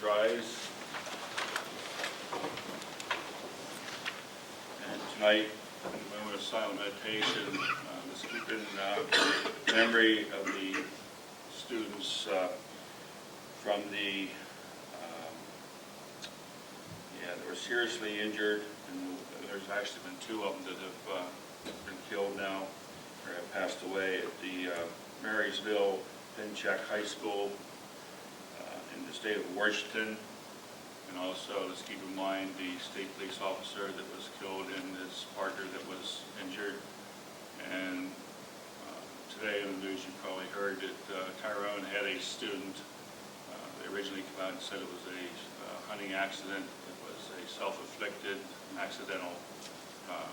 rise. And tonight, in a moment of silent meditation, let's keep in memory of the students from the, that were seriously injured, and there's actually been 2 of them that have been killed now, or have passed away at the Marysville Pinchak High School in the state of Washington. And also, let's keep in mind the state police officer that was killed and his partner that was injured. And today in the news you probably heard that Tyrone had a student. They originally came out and said it was a hunting accident. It was a self-inflicted, accidental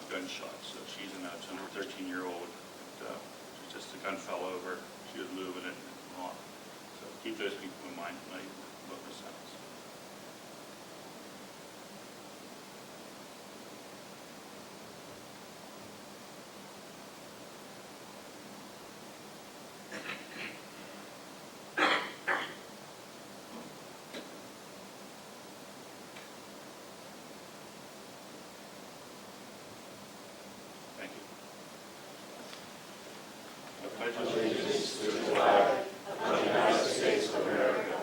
gunshot. So she's an 13-year-old. Just the gun fell over. She was moving it on. So keep those people in mind tonight about this happens. Allegiance to the flag of the United States of America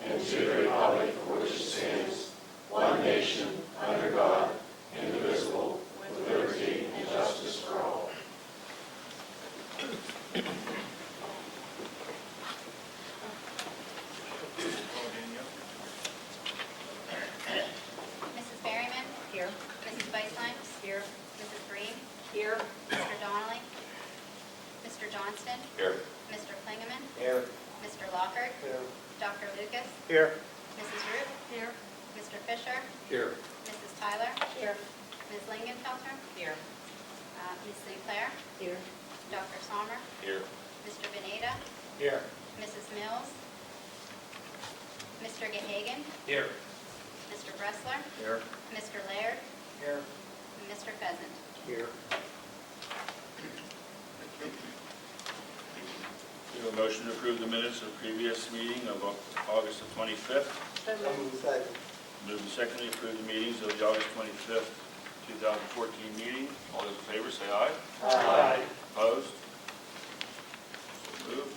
and to the republic for which it stands, one nation, under God, indivisible, with liberty and justice for all. Mrs. Berryman? Here. Mrs. Weisslein? Here. Mrs. Green? Here. Mr. Donnelly? Mr. Johnston? Here. Mr. Klingeman? Here. Mr. Lockhart? Here. Dr. Lucas? Here. Mrs. Root? Here. Mr. Fisher? Here. Mrs. Tyler? Here. Ms. Lingenfelter? Here. Ms. Sinclair? Here. Dr. Sommer? Here. Mr. Beneda? Here. Mrs. Mills? Mr. Gahagan? Here. Mr. Bressler? Here. Mr. Laird? Here. And Mr. Pheasant? Here. We have a motion to approve the minutes of the previous meeting of August the 25th. Move and second to approve the meetings of the August 25th, 2014 meeting. All those in favor say aye. Aye. Opposed? So moved.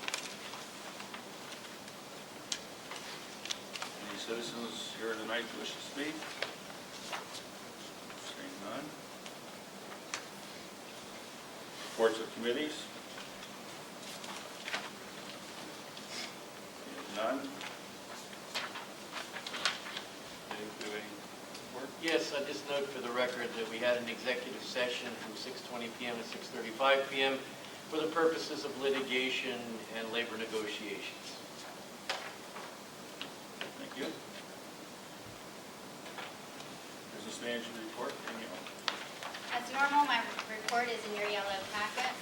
Any citizens here tonight who wish to speak? Seeing none. Reports of committees? None. Yes, I just note for the record that we had an executive session from 6:20 p.m. to 6:35 p.m. for the purposes of litigation and labor negotiations. Thank you. Business manager report, Danielle. As normal, my report is in your yellow packet.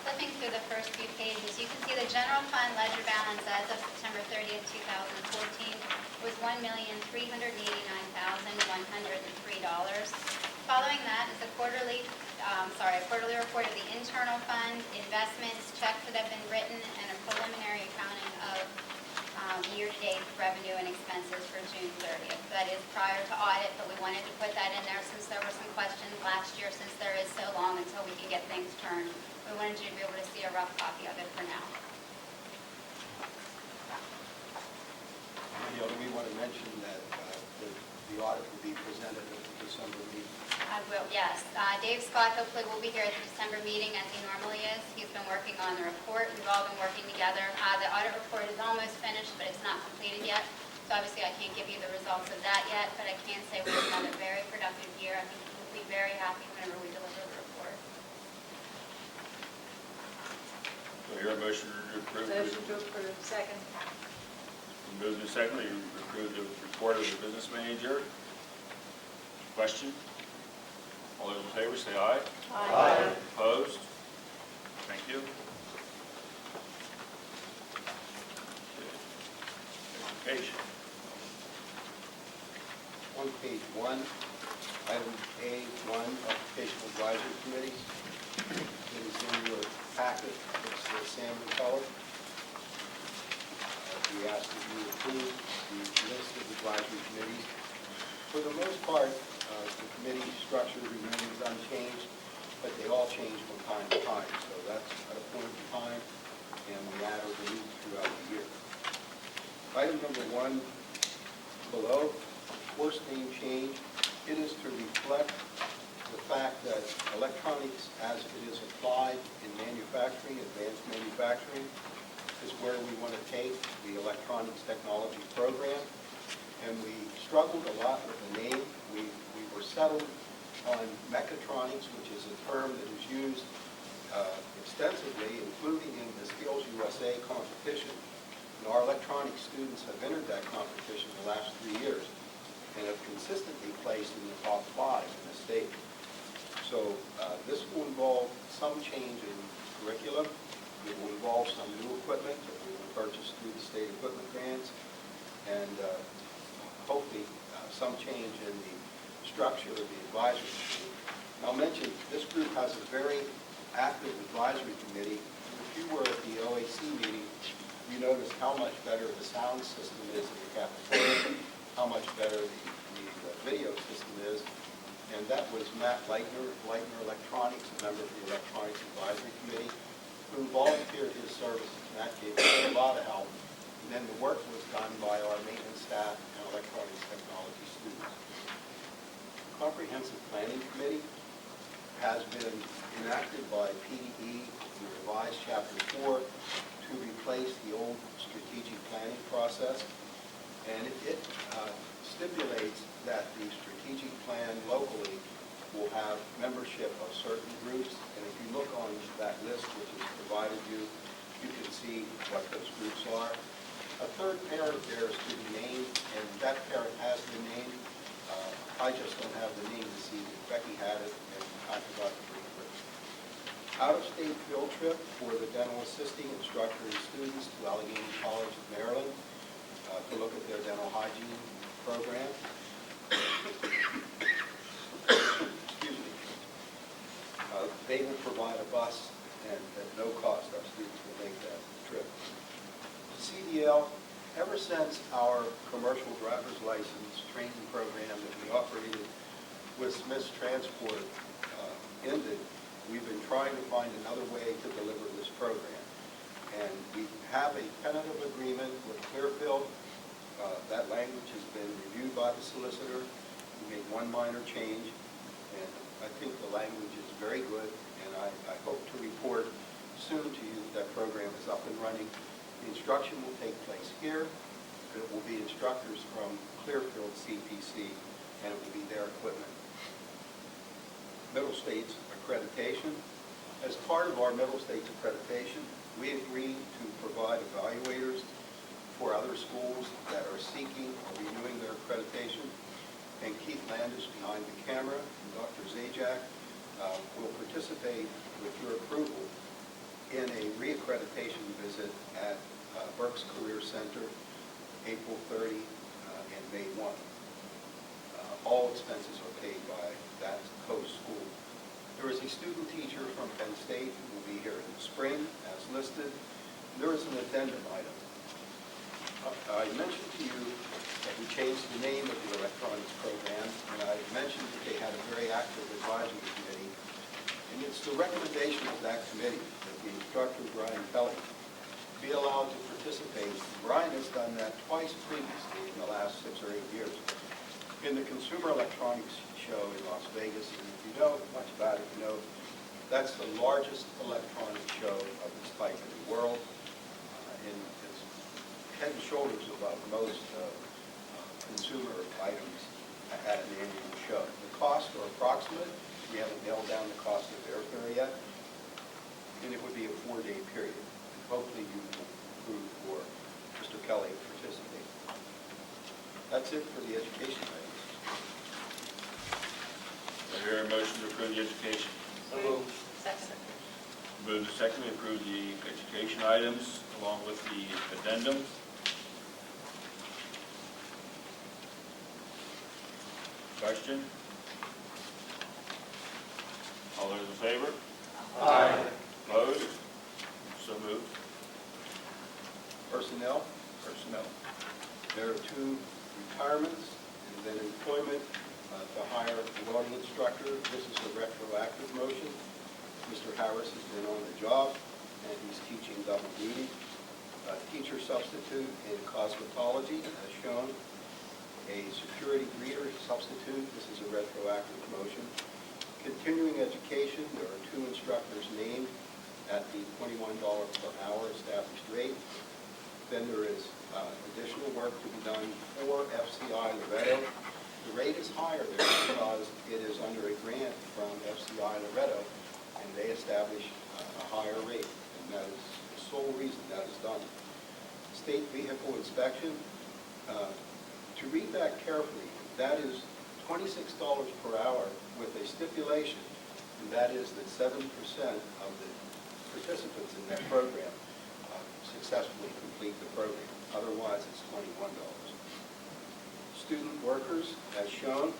Flipping through the first few pages, you can see the general fund ledger balance as of September 30th, 2014 was $1,389,103. Following that is a quarterly report of the internal fund, investments, checks that have been written, and a preliminary accounting of year-to-date revenue and expenses for June 30th. That is prior to audit, but we wanted to put that in there since there were some questions last year, since there is so long until we can get things turned. We wanted you to be able to see a rough copy of it for now. Do we want to mention that the audit will be presented at the December meeting? I will, yes. Dave Scott hopefully will be here at the December meeting as he normally is. He's been working on the report. We've all been working together. The audit report is almost finished, but it's not completed yet. So obviously I can't give you the results of that yet, but I can say we've had a very productive year. I think we'll be very happy whenever we deliver the report. Do I hear a motion to approve? Motion to approve. Second. Moved and seconded, you approve the report of the business manager. Question? All those in favor say aye. Aye. Opposed? Thank you. Okay. Education. On page 1, item A1, Educational Advisory Committees. It is in your packet. It's the salmon color. we ask that you approve the list of advisory committees. For the most part, the committee structure remains unchanged, but they all change from time to time. So that's at a point in time, and we add or delete throughout the year. Item number 1 below, course name change. It is to reflect the fact that electronics as it is applied in manufacturing, advanced manufacturing, is where we want to take the electronics technology program. And we struggled a lot with the name. We were settled on mechatronics, which is a term that is used extensively, including in the Skills USA competition. And our electronics students have entered that competition the last 3 years and have consistently placed in the top 5 in the state. So this will involve some change in curriculum. It will involve some new equipment that we will purchase through the state equipment grants, and hopefully some change in the structure of the advisory committee. And I'll mention this group has a very active advisory committee. If you were at the OAC meeting, you noticed how much better the sound system is in the cafeteria, how much better the video system is. And that was Matt Leitner Electronics, a member of the Electronics Advisory Committee, who volunteered his services, and that gave us a lot of help. And then the work was done by our maintenance staff and electronics technology students. Comprehensive Planning Committee has been enacted by PDE in the revised Chapter 4 to replace the old strategic planning process. And it stipulates that the strategic plan locally will have membership of certain groups. And if you look on that list, which is provided you, you can see what those groups are. A third parent there is to be named, and that parent has been named. I just don't have the name to see. Becky had it, and I forgot to bring it with me. Out-of-state field trip for the dental assisting instructor and students to Allegheny College of Maryland to look at their dental hygiene program. Excuse me. They will provide a bus, and at no cost, our students will make that trip. CDL, ever since our commercial driver's license training program that we operated with Smith's Transport ended, we've been trying to find another way to deliver this program. And we have a tentative agreement with Clearfield. That language has been reviewed by the solicitor. We made one minor change, and I think the language is very good, and I hope to report soon to you that program is up and running. The instruction will take place here. It will be instructors from Clearfield CPC, and it will be their equipment. Middle States accreditation. As part of our Middle States accreditation, we agreed to provide evaluators for other schools that are seeking or renewing their accreditation. And Keith Landis behind the camera and Dr. Zajac will participate with your approval in a reaccreditation visit at Berks Career Center, April 30 and May 1. All expenses are paid by that host school. There is a student teacher from Penn State who will be here in the spring, as listed. There is an addendum item. I mentioned to you that we changed the name of the electronics program, and I mentioned that they had a very active advisory committee. And it's the recommendation of that committee that the instructor, Brian Kelly, be allowed to participate. Brian has done that twice previously in the last 6 or 8 years. In the Consumer Electronics Show in Las Vegas, and if you know much about it, you know that's the largest electronic show of this type in the world. And it's head and shoulders above most consumer items at an annual show. The costs are approximate. We haven't nailed down the cost of airfare yet. And it would be a 4-day period. And hopefully you will approve for Mr. Kelly to participate. That's it for the education items. I hear a motion to approve the education. So moved. Second. Move to second, we approve the education items along with the addendum. Question? All those in favor? Opposed? So moved. Personnel, Personnel. Harris has been on the job, and he's teaching double duty. Teacher substitute in cosmetology, as shown. A security greeter substitute, this is a retroactive promotion. Continuing education, there are 2 instructors named at the $21 per hour established rate. Then there is additional work to be done for FCI Loretto. The rate is higher there because it is under a grant from FCI Loretto, and they establish a higher rate, and that is the sole reason that is done. State vehicle inspection, to read that carefully, that is $26 per hour with a stipulation, and that is that 7% of the participants in that program successfully complete the program. Otherwise, it's $21. Student workers, as shown,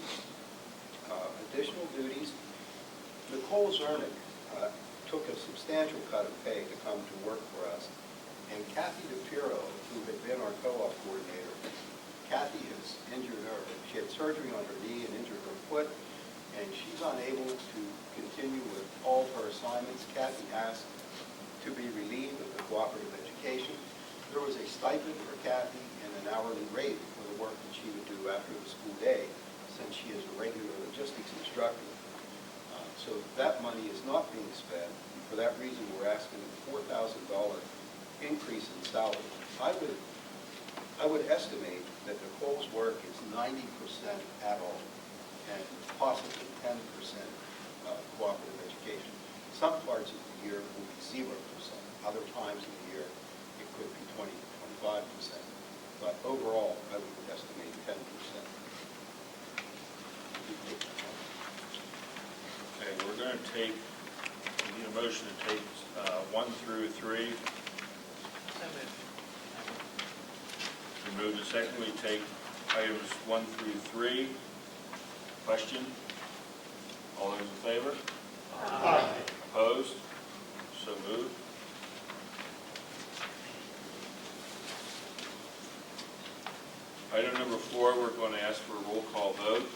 additional duties. Nicole Zernick took a substantial cut of pay to come to work for us, and Kathy DePiro, who had been our co-op coordinator, Kathy has injured her. She had surgery on her knee and injured her foot, and she's unable to continue with all of her assignments. Kathy asked to be relieved of the cooperative education. There was a stipend for Kathy and an hourly rate for the work that she would do after the school day, since she is a regular logistics instructor. So that money is not being spent. For that reason, we're asking a $4,000 increase in salary. I would estimate that Nicole's work is 90% adult and possibly 10% cooperative education. Some parts of the year will be 0%. Other times of the year, it could be 20 to 25%. But overall, I would estimate 10%. Okay, we're going to take, we need a motion to take 1 through 3. We move to second, we take items 1 through 3. Question? All those in favor? Aye. Opposed? So moved. Item number 4, we're going to ask for a roll call vote.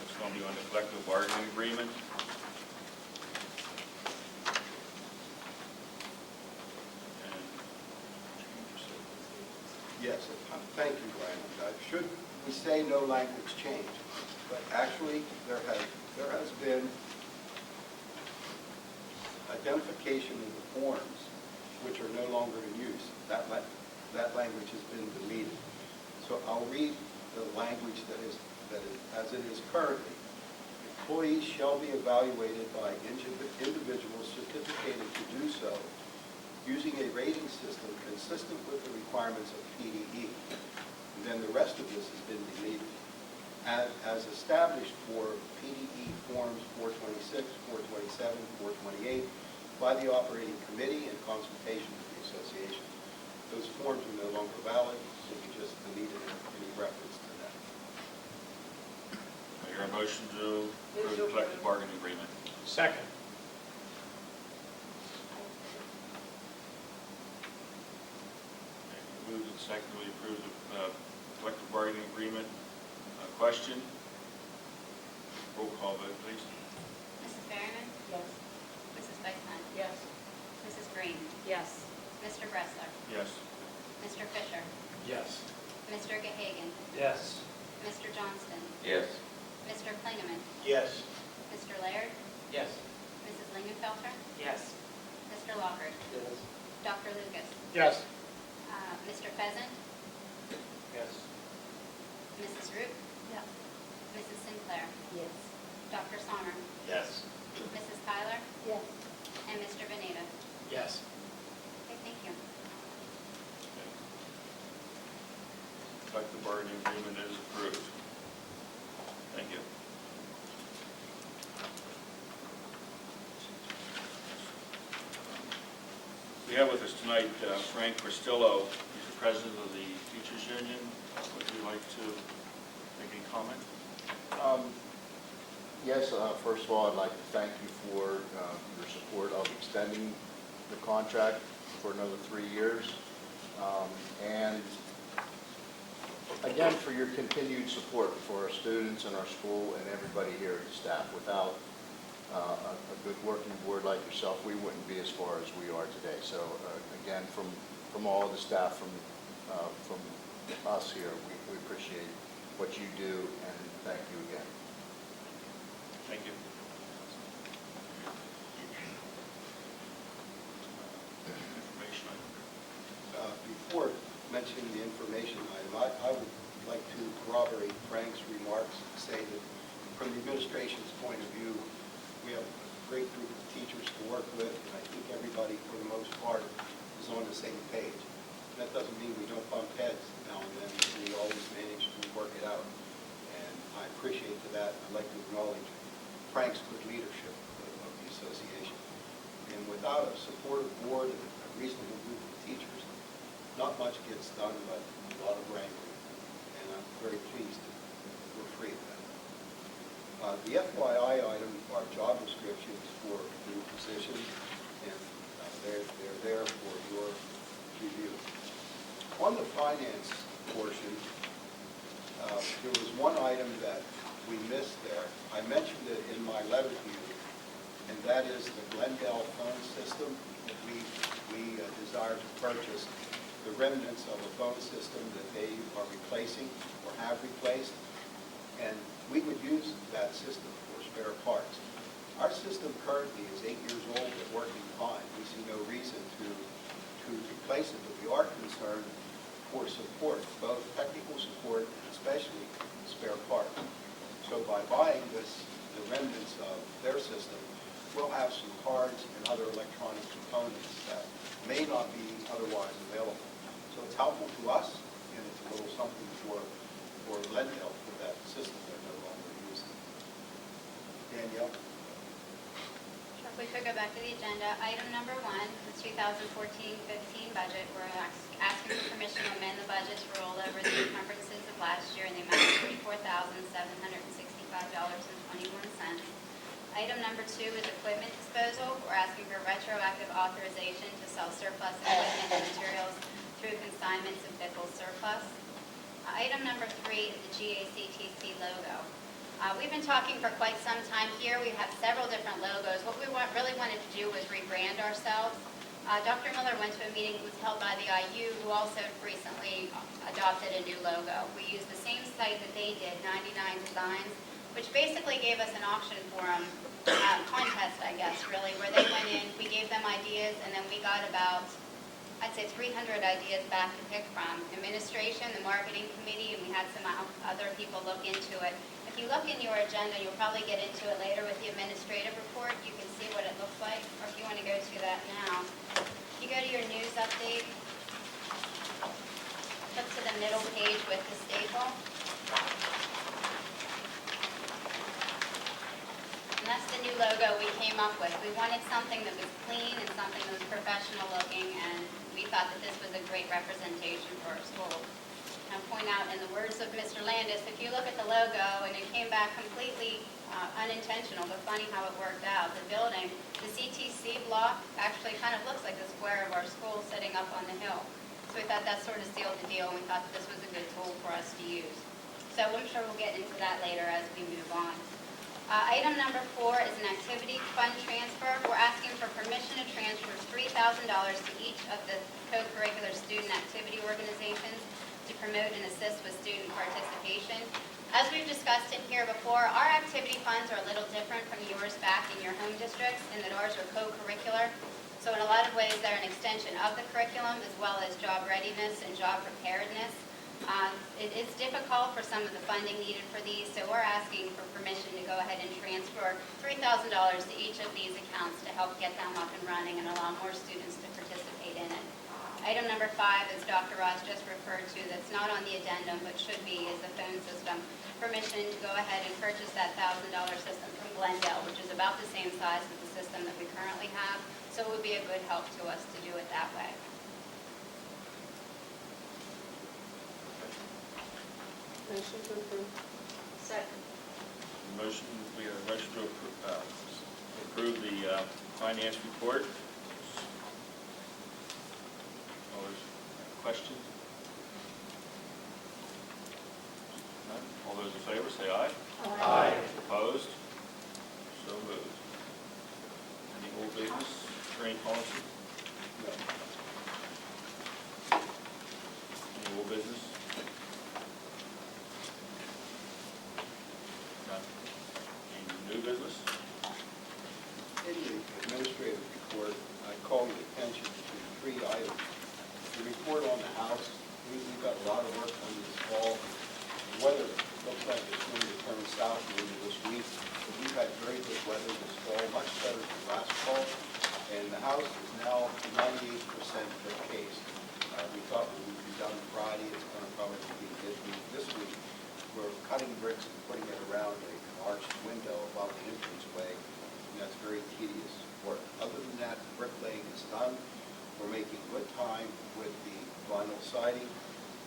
It's going to be on the collective bargaining agreement. Yes, thank you, Brian. Should we say no language change? But actually, there has been identification in the forms which are no longer in use. That language has been deleted. So I'll read the language that is as it is currently. Employees shall be evaluated by individuals certificated to do so using a rating system consistent with the requirements of PDE. And then the rest of this has been deleted. As established for PDE forms 426, 427, 428 by the operating committee in consultation with the association. Those forms are no longer valid, so we just deleted any reference to that. I hear a motion to approve the collective bargaining agreement. Second. Moved and seconded, we approve the collective bargaining agreement. Question? Roll call vote, please. Mrs. Berryman? Yes. Mrs. Weissman? Yes. Mrs. Green? Yes. Mr. Bressler? Yes. Mr. Fisher? Yes. Mr. Gahagan? Yes. Mr. Johnston? Yes. Mr. Klingeman? Yes. Mr. Laird? Yes. Mrs. Lingenfelter? Yes. Mr. Lockard? Yes. Dr. Lucas? Yes. Mr. Pheasant? Yes. Mrs. Root? Yes. Mrs. Sinclair? Yes. Dr. Sommer? Yes. Mrs. Tyler? Yes. And Mr. Benita? Yes. Okay, thank you. Collective bargaining agreement is approved. Thank you. We have with us tonight Frank Cristillo. He's the president of the Teachers Union. Would you like to make any comment? Yes, first of all, I'd like to thank you for your support of extending the contract for another 3 years. And again, for your continued support for our students and our school and everybody here at staff. Without a good working board like yourself, we wouldn't be as far as we are today. So again, from all of the staff, from us here, we appreciate what you do, and thank you again. Thank you. Information item. Before mentioning the information item, I would like to corroborate Frank's remarks and say that from the administration's point of view, we have a great group of teachers to work with, and I think everybody, for the most part, is on the same page. That doesn't mean we don't bump heads now and then. We always manage to work it out, and I appreciate for that. I'd like to acknowledge Frank's good leadership of the association. And without a supportive board and a reasonable group of teachers, not much gets done, but a lot of wrangling, and I'm very pleased that we're free of that. The FYI item are job descriptions for new positions, and they're there for your review. On the finance portion, there was one item that we missed there. I mentioned it in my letter to you, and that is the Glendale phone system that we desire to purchase, the remnants of a phone system that they are replacing or have replaced, and we would use that system for spare parts. Our system currently is 8 years old and working fine. We see no reason to replace it, but we are concerned for support, both technical support and especially spare parts. So by buying the remnants of their system, we'll have some cards and other electronic components that may not be otherwise available. So it's helpful to us, and it's a little something for Glendale for that system they're no longer using. Danielle? If we could go back to the agenda, item number 1, the 2014-15 budget, we're asking for permission to amend the budget to roll over the encumbrances of last year in the amount of $34,765.21. Item number 2 is equipment disposal. We're asking for retroactive authorization to sell surplus equipment and materials through consignments of Bickles surplus. Item number 3 is the GACTC logo. We've been talking for quite some time here. We have several different logos. What we really wanted to do was rebrand ourselves. Dr. Miller went to a meeting that was held by the IU, who also recently adopted a new logo. We used the same site that they did, 99 Designs, which basically gave us an auction forum contest, I guess, really, where they went in, we gave them ideas, and then we got about, I'd say 300 ideas back to pick from. Administration, the marketing committee, and we had some other people look into it. If you look in your agenda, you'll probably get into it later with the administrative report. You can see what it looks like, or if you want to go to that now. If you go to your news update, flip to the middle page with the staple. And that's the new logo we came up with. We wanted something that was clean and something that was professional looking, and we thought that this was a great representation for our school. I'll point out, in the words of Mr. Landis, if you look at the logo, and it came back completely unintentional, but funny how it worked out. The building, the CTC block, actually kind of looks like the square of our school sitting up on the hill. So we thought that sort of sealed the deal, and we thought that this was a good tool for us to use. So I'm sure we'll get into that later as we move on. Item number 4 is an activity fund transfer. We're asking for permission to transfer $3,000 to each of the co-curricular student activity organizations to promote and assist with student participation. As we've discussed in here before, our activity funds are a little different from yours back in your home districts in that ours are co-curricular. So in a lot of ways, they're an extension of the curriculum as well as job readiness and job preparedness. It is difficult for some of the funding needed for these, so we're asking for permission to go ahead and transfer $3,000 to each of these accounts to help get them up and running and allow more students to participate in it. Item number 5, as Dr. Ross just referred to, that's not on the addendum but should be, is the phone system. Permission to go ahead and purchase that $1,000 system from Glendale, which is about the same size as the system that we currently have, so it would be a good help to us to do it that way. Motion to approve. Second. Motion, we have a motion to approve the finance report. All those questions? None? All those in favor say aye. Aye. Opposed? So moved. any policy? No. Any old business? None. Any new business? In the administrative report, I call your attention to 3 items. The report on the house, we've got a lot of work on this fall. The weather looks like it's going to turn south into this week. But we've had very good weather this fall, much better than last fall. And the house is now 98% cased. We thought we would be done Friday. It's going to probably be midweek this week. We're cutting bricks and putting it around an arched window above the entranceway. And that's very tedious work. Other than that, the bricklaying is done. We're making good time with the vinyl siding,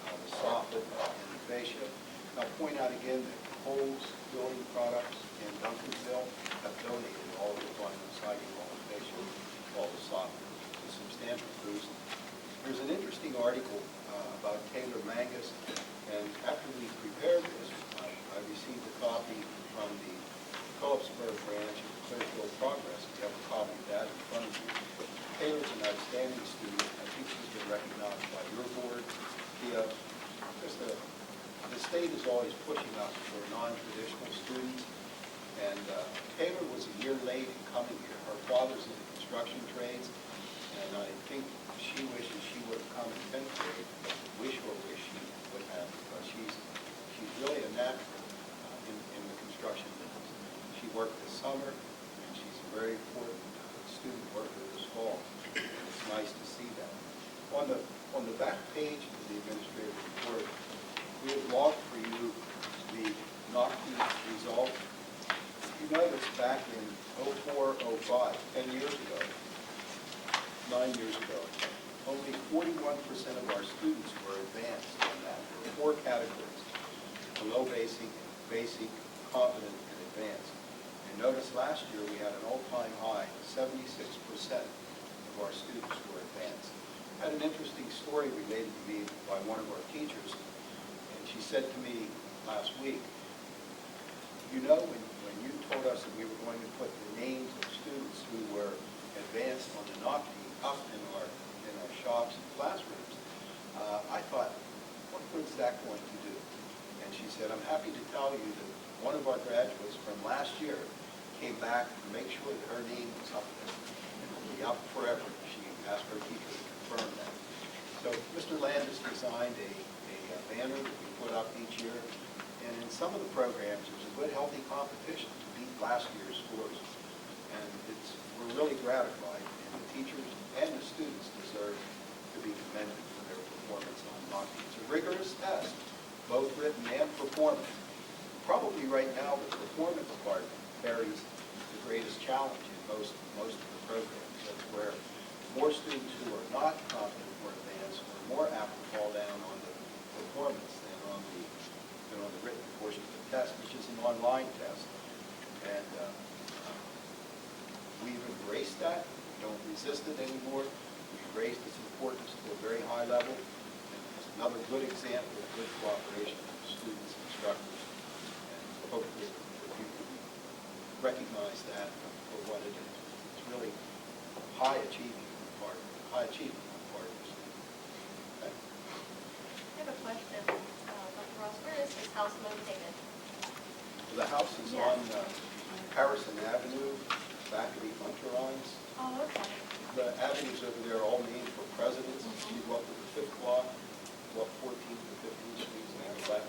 the soffit, and the fascia. I'll point out again that Kohl's Building Products in Duncansville have donated all the vinyl siding, all the fascia, all the soffit. It's a substantial boost. There's an interesting article about Taylor Mangus, and after we prepared this, I received a copy from the Phillipsburg branch of Clearfield Progress. You have a copy of that in front of you. Taylor's an outstanding student. I think she's been recognized by your board. The state is always pushing us for non-traditional students, and Taylor was a year late in coming here. Her father's in the construction trades, and I think she wishes she would have come in 10th grade. We sure wish she would have, because she's really a natural in the construction business. She worked this summer, and she's a very important student worker this fall. It's nice to see that. On the back page of the administrative report, we have logged for you the NOCTI result. You notice back in 04, 05, 10 years ago, 9 years ago, only 41% of our students were advanced in that. There were 4 categories: below basic, basic, competent, and advanced. And notice last year we had an all-time high, 76% of our students were advanced. I had an interesting story related to me by one of our teachers, and she said to me last week, you know, when you told us that we were going to put the names of students who were advanced on the NOCTI up in our shops and classrooms, I thought, what good is that going to do? And she said, I'm happy to tell you that one of our graduates from last year came back to make sure that her name was up there. And it will be up forever. She asked her teacher to confirm that. So Mr. Landis designed a banner that we put up each year. And in some of the programs, there's a good, healthy competition to beat last year's scores. And we're really gratified. And the teachers and the students deserve to be commended for their performance on NOCTI. It's a rigorous test, both written and performance. Probably right now, the performance part carries the greatest challenge in most of the programs. That's where more students who are not competent or advanced are more apt to fall down on the performance than on the written portion of the test, which is an online test. And we've embraced that. We don't resist it anymore. We've raised its importance to a very high level. And it's another good example of good cooperation with students and instructors. And hopefully you can recognize that for what it is. It's really high achievement on the part of the student. Okay. I have a question, Dr. Ross. Where is this house located? The house is Yes. on Harrison Avenue, back of the Unterlines. Oh, okay. The avenues over there are all named for presidents. You go up to the 5th block, go up 14th to 15th Street, and then left.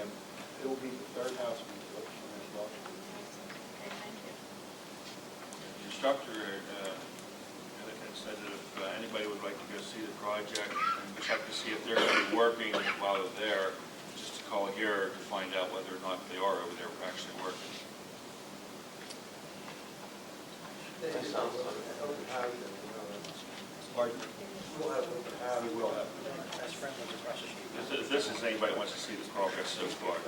And it will be the 3rd house we look for this block. Okay, thank you. The instructor had said that if anybody would like to go see the project and check to see if they're going to be working while they're there, just to call here to find out whether or not they are over there actually working. Pardon? We'll have open house. We will have. That's friendly across the street. If this is anybody who wants to see this progress so far.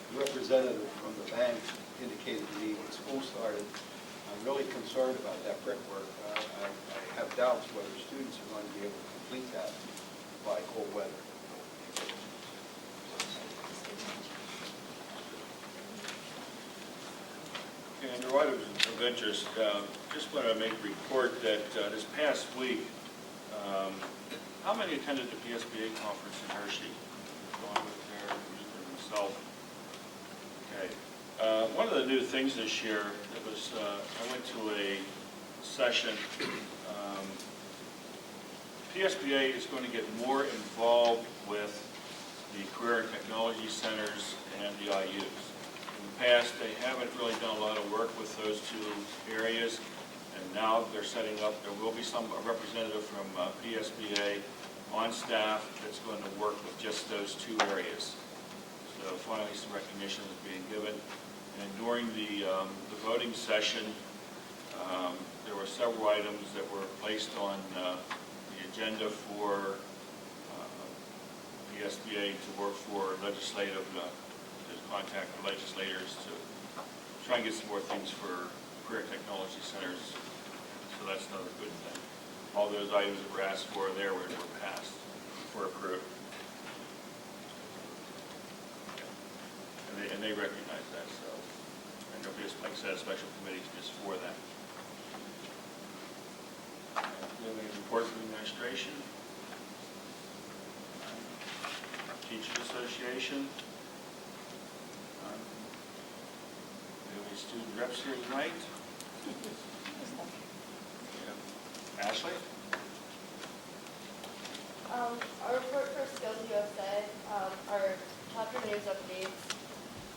The representative from the bank indicated to me when school started, I'm really concerned about that brickwork. I have doubts whether students are going to be able to complete that by cold weather. Okay, Under items of interest, just want to make a report that this past week, how many attended the PSBA conference in Hershey? Going with their himself. Okay. One of the new things this year, it was I went to a session. PSBA is going to get more involved with the career and technology centers and the IUs. In the past, they haven't really done a lot of work with those two areas, and now they're setting up, there will be a representative from PSBA on staff that's going to work with just those two areas. So finally, some recognition is being given. And during the voting session, there were several items that were placed on the agenda for PSBA to work for legislative, to contact the legislators to try and get some more things for career technology centers. So that's another good thing. All those items that were asked for there were passed for approved. And they recognize that, so. And there'll be, like I said, a special committee just for that. Do you have any reports from the administration? Teachers Association? Do you have any student reps here tonight? Yeah. Ashley? Our report for Skills USA, our chapter news updates.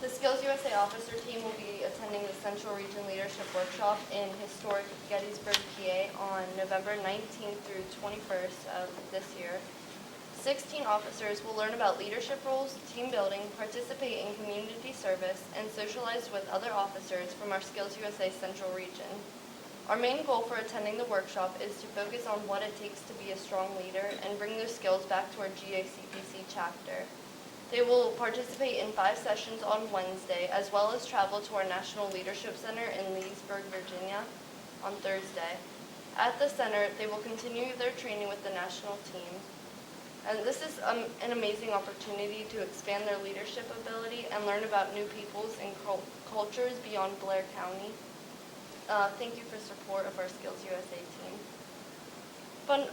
The Skills USA officer team will be attending the Central Region Leadership Workshop in historic Gettysburg, PA on November 19th through 21st of this year. 16 officers will learn about leadership roles, team building, participate in community service, and socialize with other officers from our Skills USA Central Region. Our main goal for attending the workshop is to focus on what it takes to be a strong leader and bring those skills back to our GACTC chapter. They will participate in 5 sessions on Wednesday, as well as travel to our National Leadership Center in Leesburg, Virginia on Thursday. At the center, they will continue their training with the national team. And this is an amazing opportunity to expand their leadership ability and learn about new peoples and cultures beyond Blair County. Thank you for support of our Skills USA team.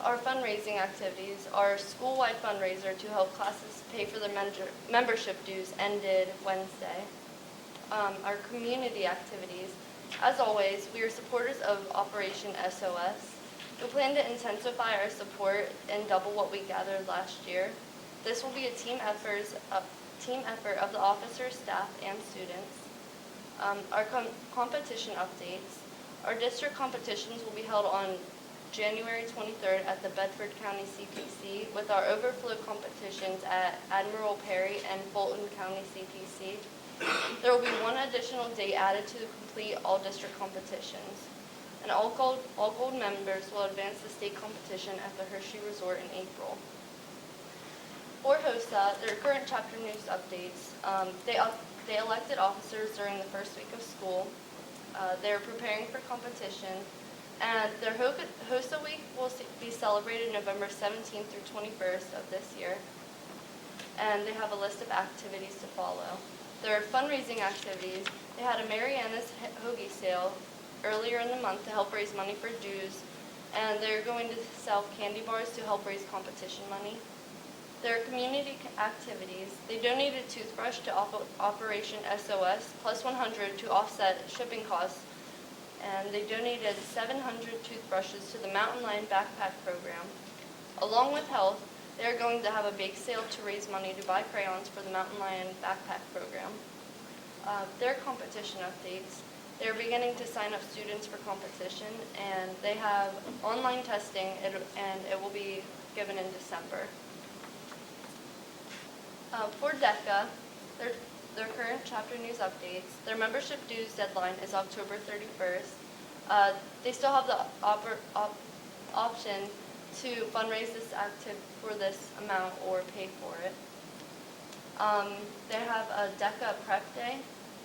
Our fundraising activities, our school-wide fundraiser to help classes pay for their membership dues ended Wednesday. Our community activities, as always, we are supporters of Operation SOS. We plan to intensify our support and double what we gathered last year. This will be a team effort of the officers, staff, and students. Our competition updates. Our district competitions will be held on January 23rd at the Bedford County CPC with our overflow competitions at Admiral Perry and Fulton County CPC. There will be one additional date added to complete all district competitions. And all gold members will advance the state competition at the Hershey Resort in April. For HOSA, their current chapter news updates. They elected officers during the first week of school. They're preparing for competition. And their HOSA week will be celebrated November 17th through 21st of this year. And they have a list of activities to follow. Their fundraising activities, they had a Mariana's Hoagie sale earlier in the month to help raise money for dues, and they're going to sell candy bars to help raise competition money. Their community activities, they donated a toothbrush to Operation SOS, plus 100 to offset shipping costs, and they donated 700 toothbrushes to the Mountain Lion Backpack Program. Along with health, they're going to have a bake sale to raise money to buy crayons for the Mountain Lion Backpack Program. Their competition updates. They're beginning to sign up students for competition, and they have online testing, and it will be given in December. For DECA, their current chapter news updates, their membership dues deadline is October 31st. They still have the option to fundraise for this amount or pay for it. They have a DECA Prep Day.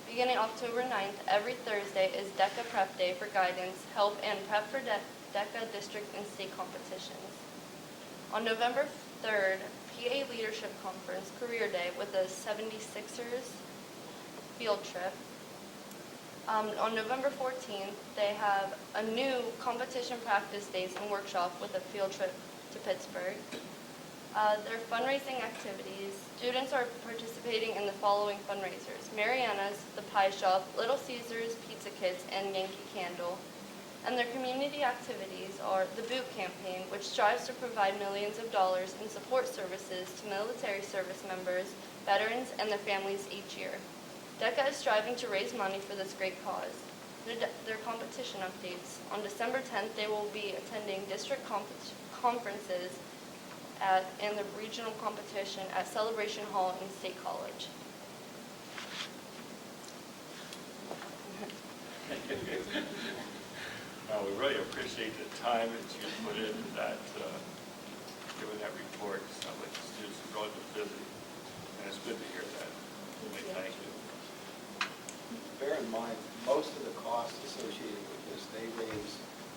Beginning October 9th, every Thursday is DECA Prep Day for guidance, help, and prep for DECA district and state competitions. On November 3rd, PA Leadership Conference Career Day with the 76ers field trip. On November 14th, they have a new competition practice days and workshop with a field trip to Pittsburgh. Their fundraising activities, students are participating in the following fundraisers: Mariana's, The Pie Shop, Little Caesars, Pizza Kits, and Yankee Candle. And their community activities are the Boot Campaign, which strives to provide millions of dollars in support services to military service members, veterans, and their families each year. DECA is striving to raise money for this great cause. Their competition updates. On December 10th, they will be attending district conferences and the regional competition at Celebration Hall in State College. We really appreciate the time that you put into that, giving that report. Sounds like the students have really been busy, and it's good to hear that. Thank you. Bear in mind, most of the costs associated with this, they raise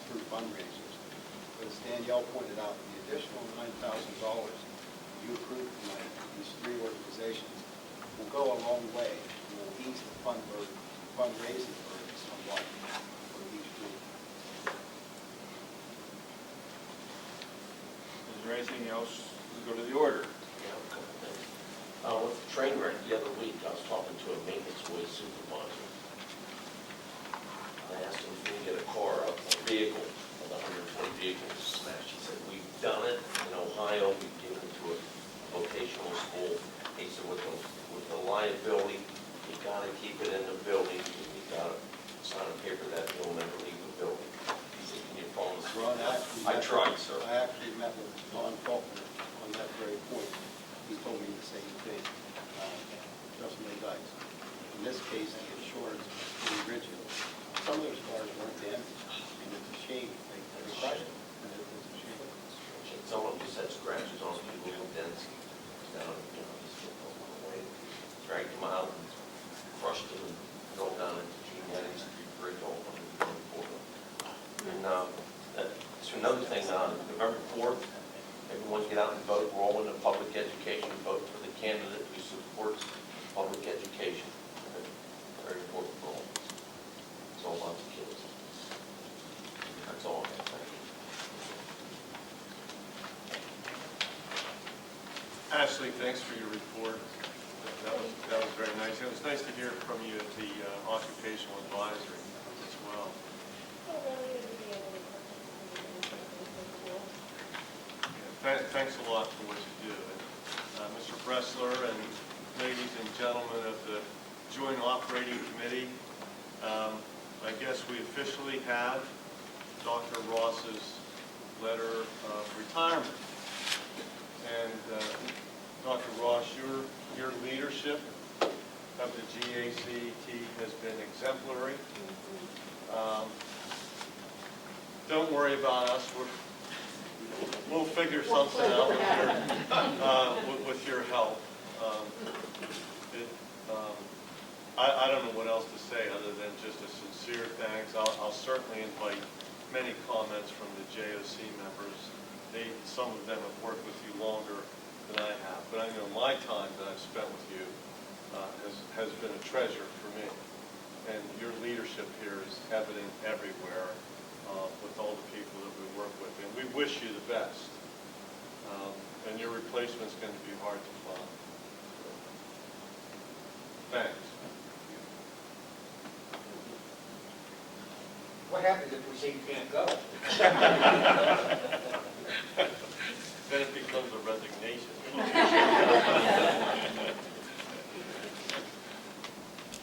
through fundraisers. But as Danielle pointed out, the additional $9,000 you approved tonight, these three organizations, will go a long way and will ease the fundraising burden somewhat for each group. Is there anything else? Let's go to the order. Yeah, a couple things. With the train wreck the other week, I was talking to a maintenance way supervisor. I asked him if we can get a car, a vehicle, of the 120 vehicles smashed. He said, we've done it in Ohio, we've given it to a vocational school. He said, with the liability, you gotta keep it in the building, you gotta sign a paper that you'll never leave the building. He said, can you follow this? Ron, I tried, sir. I actually met with Ron Faulkner on that very point. He told me the same thing, just like guys. In this case, the insurance was the original. Some of those cars weren't damaged, and it's a shame. They crushed them, and it's a shame. Some of them just had scratches on them, little dents down, just away. Dragged them out and crushed them and drove down into G-Netting Street Bridge all over them. And that's another thing, November 4th, everyone get out and vote. We're all in the public education, vote for the candidate who supports public education. Very important for all. It's all about the kids. That's all I have. Thank you. Ashley, thanks for your report. That was very nice. It was nice to hear from you at the occupational advisory as well. Yeah, thanks a lot for what you do. And, Mr. Bressler and ladies and gentlemen of the Joint Operating Committee, I guess we officially have Dr. Ross's letter of retirement. And Dr. Ross, your leadership of the GACT has been exemplary. Don't worry about us. We'll figure something out with your help. I don't know what else to say other than just a sincere thanks. I'll certainly invite many comments from the JOC members. Some of them have worked with you longer than I have, but I know my time that I've spent with you has been a treasure for me. And your leadership here is evident everywhere with all the people that we work with. And we wish you the best. And your replacement's going to be hard to find. Thanks. What happens if we say you can't go? Then it becomes a resignation.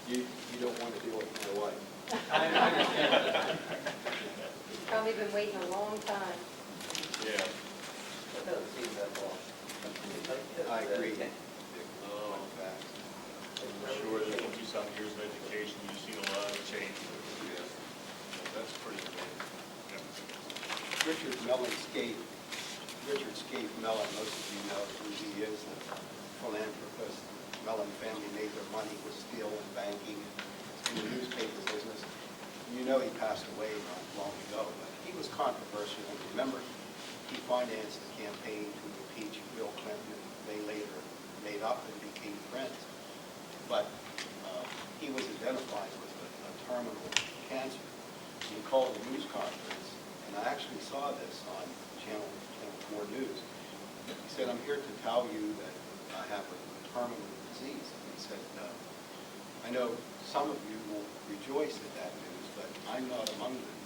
You don't want to deal with my wife. I understand. He's probably been waiting a long time. Yeah. It doesn't seem that long. I agree. Oh. I'm sure that in 2 some years of education, you've seen a lot of change. That's pretty amazing. Yeah. Richard Scaife Mellon, most of you know who he is, a philanthropist. Mellon family made their money with steel and banking in the newspaper business. You know he passed away not long ago, but he was controversial. Remember, he financed the campaign to impeach Bill Clinton, and they later made up and became friends. But he was identified with a terminal cancer. He called a news conference, and I actually saw this on Channel 4 News. He said, "I'm here to tell you that I have a terminal disease." And he said, "I know some of you will rejoice at that news, but I'm not among them."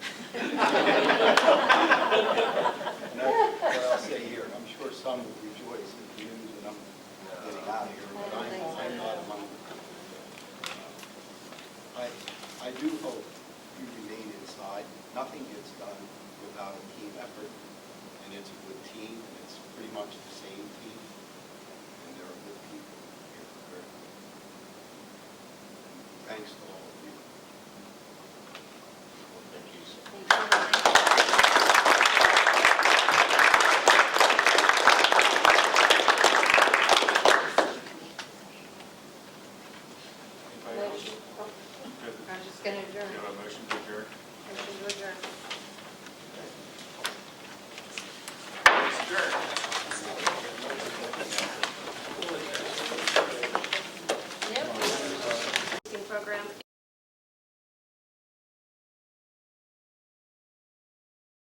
And that's what I'll say here. I'm sure some will rejoice at the news that I'm getting out of here, but I'm not among them. I do hope you remain inside. Nothing gets done without a team effort, and it's a good team, and it's pretty much the same team, and there are good people here. Thanks to all.